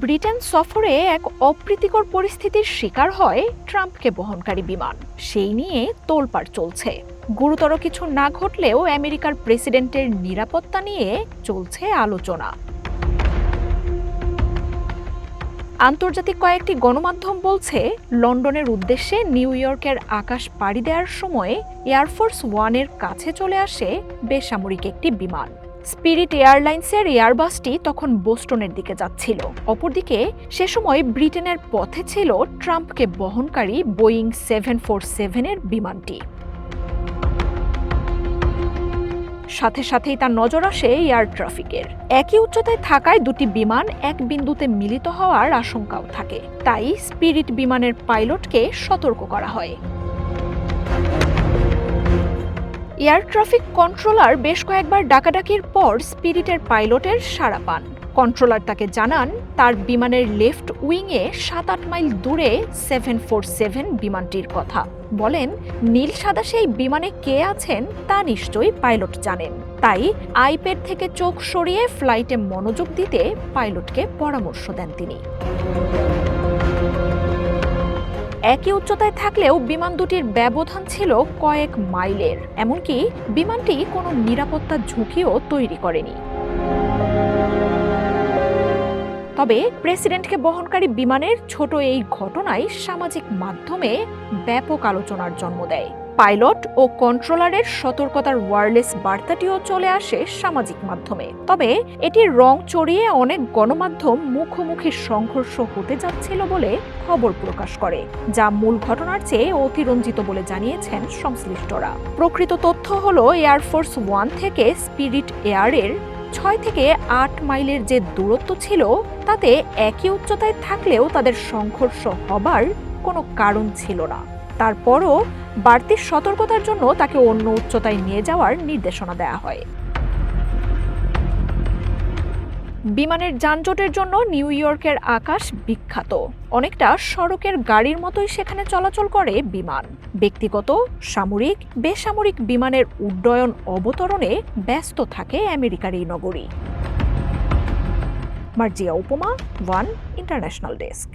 Britain সফরে এক অপ্রীতিকর পরিস্থিতির শিকার হয় ট্রাম্পকে বহনকারী বিমান। সেই নিয়ে তোলপাড় চলছে। গুরুতর কিছু না ঘটলেও আমেরিকার প্রেসিডেন্টের নিরাপত্তা নিয়ে চলছে আলোচনা। আন্তর্জাতিক কয়েকটি গণমাধ্যম বলছে, লন্ডনের উদ্দেশ্যে নিউ ইয়র্কের আকাশ পাড়ি দেওয়ার সময় এয়ারফোর্স ওয়ানের কাছে চলে আসে বেসামরিক একটি বিমান। স্পিরিট এয়ারলাইন্সের এয়ারবাসটি তখন বোস্টনের দিকে যাচ্ছিল। অপরদিকে সে সময় ব্রিটেনের পথে ছিল ট্রাম্পকে বহনকারী বোয়িং 747-এর বিমানটি। সাথে সাথেই তার নজর আসে এয়ার ট্রাফিকের। একই উচ্চতায় থাকায় দুটি বিমান এক বিন্দুতে মিলিত হওয়ার আশঙ্কাও থাকে। তাই স্পিরিট বিমানের পাইলটকে সতর্ক করা হয়। এয়ার ট্রাফিক কন্ট্রোলার বেশ কয়েকবার ডাকাডাকির পর স্পিরিটের পাইলটের সাড়া পান। কন্ট্রোলার তাকে জানান, তার বিমানের লেফট উইংয়ে 7-8 মাইল দূরে 747 বিমানটির কথা। বলেন, নীল সাদা সেই বিমানে কে আছেন তা নিশ্চয়ই পাইলট জানেন। তাই আইপ্যাড থেকে চোখ সরিয়ে ফ্লাইটে মনোযোগ দিতে পাইলটকে পরামর্শ দেন তিনি। একই উচ্চতায় থাকলেও বিমান দুটির ব্যবধান ছিল কয়েক মাইলের। এমনকি বিমানটি কোনো নিরাপত্তা ঝুঁকিও তৈরি করেনি। তবে প্রেসিডেন্টকে বহনকারী বিমানের ছোট এই ঘটনায় সামাজিক মাধ্যমে ব্যাপক আলোচনার জন্ম দেয়। পাইলট ও কন্ট্রোলারের সতর্কতার ওয়্যারলেস বার্তাটিও চলে আসে সামাজিক মাধ্যমে। তবে এটির রং চড়িয়ে অনেক গণমাধ্যম মুখোমুখি সংঘর্ষ হতে যাচ্ছিল বলে খবর প্রকাশ করে, যা মূল ঘটনার চেয়ে অতিরঞ্জিত বলে জানিয়েছেন সংশ্লিষ্টরা। প্রকৃত তথ্য হলো, এয়ারফোর্স ওয়ান থেকে স্পিরিট এয়ারের 6 থেকে 8 মাইলের যে দূরত্ব ছিল, তাতে একই উচ্চতায় থাকলেও তাদের সংঘর্ষ হবার কোনো কারণ ছিল না। তারপরও বাড়তি সতর্কতার জন্য তাকে অন্য উচ্চতায় নিয়ে যাওয়ার নির্দেশনা দেওয়া হয়। বিমানের যানজটের জন্য নিউ ইয়র্কের আকাশ বিখ্যাত। অনেকটা সড়কের গাড়ির মতোই সেখানে চলাচল করে বিমান। ব্যক্তিগত, সামরিক, বেসামরিক বিমানের উড্ডয়ন অবতরণে ব্যস্ত থাকে আমেরিকার এই নগরী। মার্জিয়া উপমা, ওয়ান ইন্টারন্যাশনাল ডেস্ক।